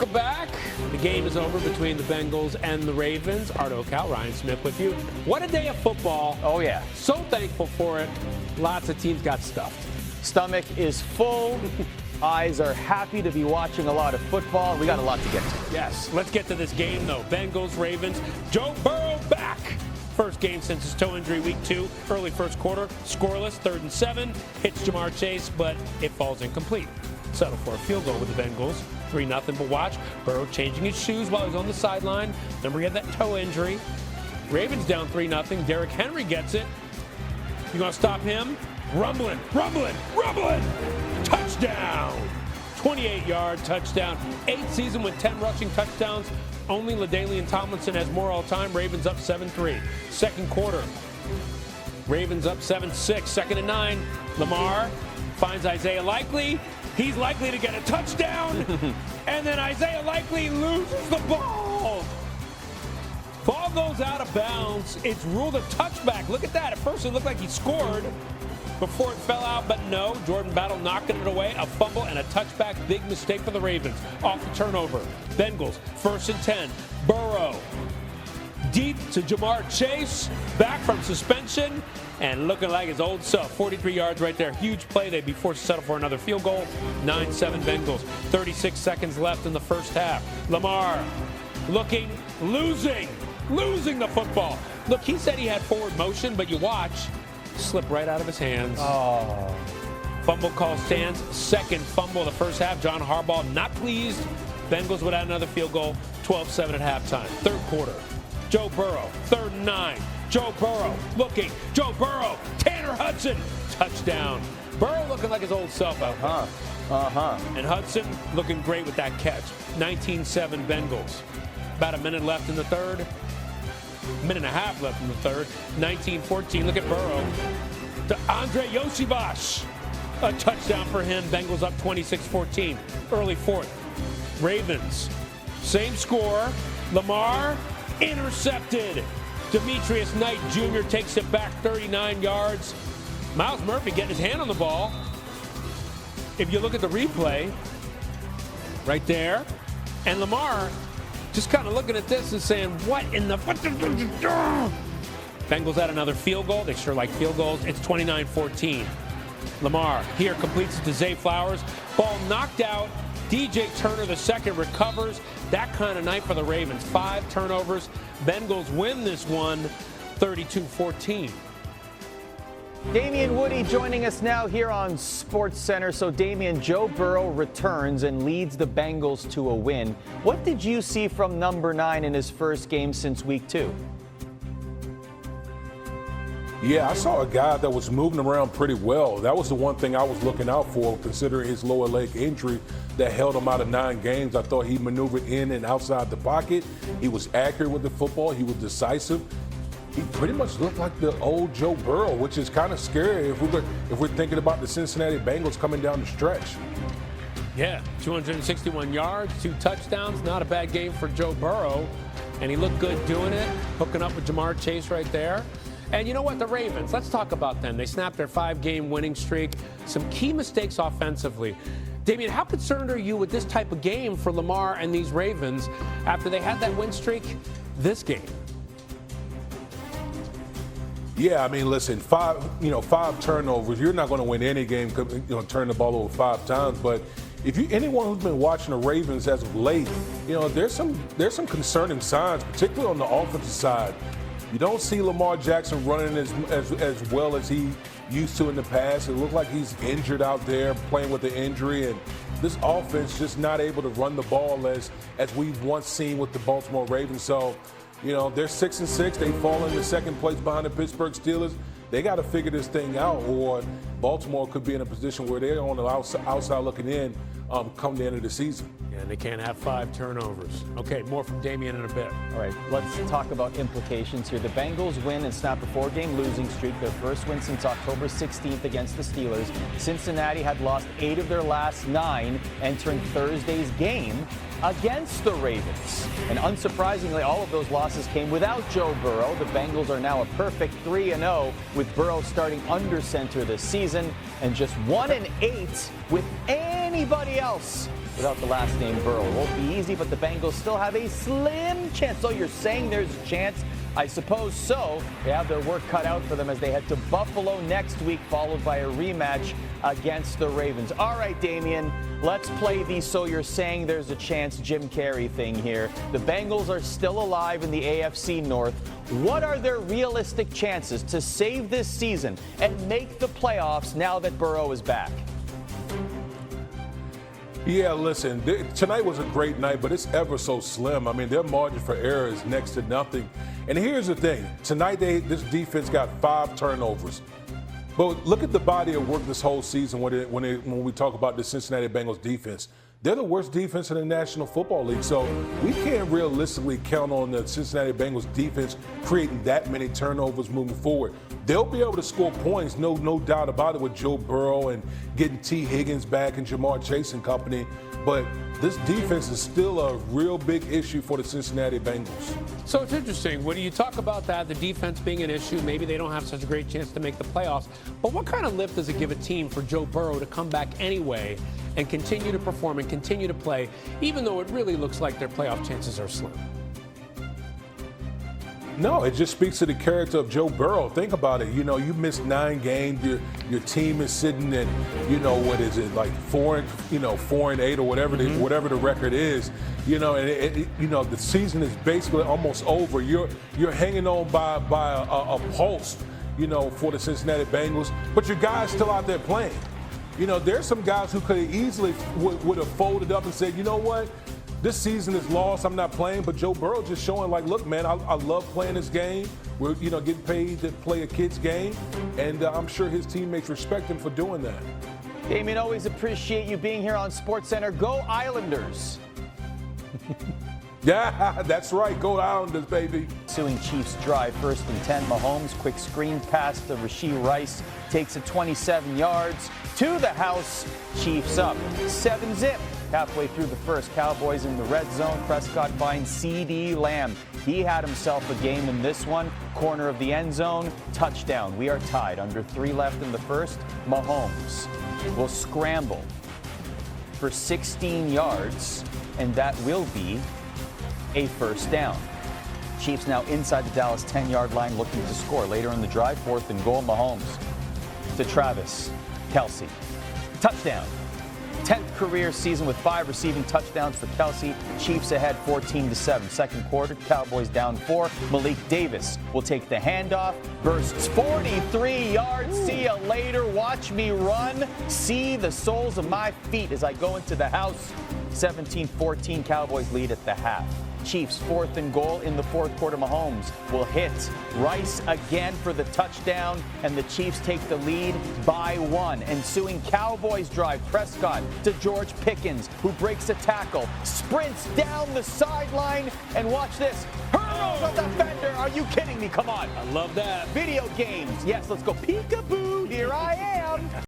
back. The game is over between the Bengals and the Ravens. Ardo Cal, Ryan Smith with you. What a day of football. Oh, yeah. So thankful for it. Lots of teams got stuffed. Stomach is full. Eyes are happy to be watching a lot of football. We got a lot to get to. Yes, let's get to this game, though. Bengals, Ravens, Joe Burrow back. First game since his toe injury week 2, early first quarter, scoreless, 3rd and 7. Hits Jamar Chase, but it falls incomplete. Settle for a field goal with the Bengals, 3-0. But watch, Burrow changing his shoes while he's on the sideline. Remember, he had that toe injury. Ravens down 3-0. Derrick Henry gets it. You gonna stop him? Rumbling. Touchdown. 28-yard touchdown. 8th season with 10 rushing touchdowns. Only LaDainian Tomlinson has more all-time. Ravens up 7-3. Second quarter. Ravens up 7-6. 2nd and 9. Lamar finds Isaiah Likely. He's likely to get a touchdown. And then Isaiah Likely loses the ball. Ball goes out of bounds. It's ruled a touchback. Look at that. At first it looked like he scored before it fell out, but no. Jordan Battle knocking it away. A fumble and a touchback. Big mistake for the Ravens. Off the turnover. Bengals, 1st and 10. Burrow deep to Jamar Chase. Back from suspension and looking like his old self. 43 yards right there. Huge play. They'd be forced to settle for another field goal. 9-7 Bengals. 36 seconds left in the first half. Lamar losing the football. Look, he said he had forward motion, but you watch. Slip right out of his hands. Oh. Fumble call stands. Second fumble of the first half. John Harbaugh not pleased. Bengals would add another field goal. 12-7 at halftime. Third quarter. Joe Burrow. 3rd and 9. Joe Burrow looking. Joe Burrow. Tanner Hudson. Touchdown. Burrow looking like his old self out there. And Hudson looking great with that catch. 19-7 Bengals. About a minute left in the third. Minute and a half left in the third. 19-14. Look at Burrow. To Andre Yoshibash. A touchdown for him. Bengals up 26-14. Early fourth. Ravens. Same score. Lamar intercepted. Demetrius Knight Jr. takes it back 39 yards. Miles Murphy getting his hand on the ball. If you look at the replay, right there, and Lamar just kind of looking at this and saying, what in the... Bengals had another field goal. They sure like field goals. It's 29-14. Lamar here completes it to Zay Flowers. Ball knocked out. DJ Turner, the second, recovers. That kind of night for the Ravens. 5 turnovers. Bengals win this one 32-14. Damian Woody joining us now here on SportsCenter. So, Damian, Joe Burrow returns and leads the Bengals to a win. What did you see from number 9 in his first game since week 2? Yeah, I saw a guy that was moving around pretty well. That was the one thing I was looking out for, considering his lower leg injury that held him out of 9 games. I thought he maneuvered in and outside the pocket. He was accurate with the football. He was decisive. He pretty much looked like the old Joe Burrow, which is kind of scary if we're thinking about the Cincinnati Bengals coming down the stretch. Yeah, 261 yards, 2 touchdowns. Not a bad game for Joe Burrow. And he looked good doing it, hooking up with Jamar Chase right there. And you know what? The Ravens, let's talk about them. They snapped their 5-game winning streak. Some key mistakes offensively. Damian, how concerned are you with this type of game for Lamar and these Ravens after they had that win streak this game? Yeah, I mean, listen, 5 turnovers. You're not going to win any game, turn the ball over 5 times. But if anyone who's been watching the Ravens as of late, there's some concerning signs, particularly on the offensive side. You don't see Lamar Jackson running as well as he used to in the past. It looked like he's injured out there, playing with the injury, and this offense just not able to run the ball as we've once seen with the Baltimore Ravens. So, they're 6-6. They fall into second place behind the Pittsburgh Steelers. They got to figure this thing out, or Baltimore could be in a position where they're on the outside looking in come the end of the season. Yeah, and they can't have 5 turnovers. Okay, more from Damian in a bit. All right, let's talk about implications here. The Bengals win and snap a 4-game losing streak, their first win since October 16th against the Steelers. Cincinnati had lost 8 of their last 9 entering Thursday's game against the Ravens. And unsurprisingly, all of those losses came without Joe Burrow. The Bengals are now a perfect 3-0 with Burrow starting under center this season and just 1-8 with anybody else without the last name Burrow. It won't be easy, but the Bengals still have a slim chance. So you're saying there's a chance? I suppose so. They have their work cut out for them as they head to Buffalo next week, followed by a rematch against the Ravens. All right, Damien, let's play the "so you're saying there's a chance" Jim Carrey thing here. The Bengals are still alive in the AFC North. What are their realistic chances to save this season and make the playoffs now that Burrow is back? Yeah, listen, tonight was a great night, but it's ever so slim. I mean, their margin for error is next to nothing. And here's the thing. Tonight, this defense got 5 turnovers. But look at the body of work this whole season when we talk about the Cincinnati Bengals defense. They're the worst defense in the National Football League. So we can't realistically count on the Cincinnati Bengals defense creating that many turnovers moving forward. They'll be able to score points, no doubt about it, with Joe Burrow and getting T. Higgins back and Jamar Chase and company. But this defense is still a real big issue for the Cincinnati Bengals. So it's interesting. When you talk about that, the defense being an issue, maybe they don't have such a great chance to make the playoffs. But what kind of lift does it give a team for Joe Burrow to come back anyway and continue to perform and continue to play, even though it really looks like their playoff chances are slim? No, it just speaks to the character of Joe Burrow. Think about it. You know, you missed 9 games. Your team is sitting in, what is it, like 4-8 or whatever the record is. And the season is basically almost over. You're hanging on by a pulse, for the Cincinnati Bengals. But your guys still out there playing. There's some guys who could have easily would have folded up and said, you know what? This season is lost. I'm not playing. But Joe Burrow just showing, like, look, man, I love playing this game. We're, getting paid to play a kid's game. And I'm sure his teammates respect him for doing that. Damien, always appreciate you being here on SportsCenter. Go Islanders. Yeah, that's right. Go Islanders, baby. Ensuing Chiefs drive, 1st and 10. Mahomes, quick screen pass to Rashee Rice. Takes it 27 yards to the house. Chiefs up 7-zip. Halfway through the first, Cowboys in the red zone. Prescott finds CeeDee Lamb. He had himself a game in this one. Corner of the end zone, touchdown. We are tied. Under 3 left in the first. Mahomes will scramble for 16 yards, and that will be a first down. Chiefs now inside the Dallas 10-yard line looking to score. Later in the drive, 4th and goal. Mahomes to Travis Kelce. Touchdown. 10th career season with 5 receiving touchdowns for Kelce. Chiefs ahead 14-7. Second quarter, Cowboys down 4. Malik Davis will take the handoff. Bursts 43 yards. See you later. Watch me run. See the soles of my feet as I go into the house. 17-14, Cowboys lead at the half. Chiefs 4th and goal in the 4th quarter. Mahomes will hit Rice again for the touchdown, and the Chiefs take the lead by 1. Ensuing Cowboys drive. Prescott to George Pickens, who breaks a tackle, sprints down the sideline, and watch this. Hurdles a defender. Are you kidding me? Come on. I love that. Video games. Yes, let's go peekaboo. Here I am.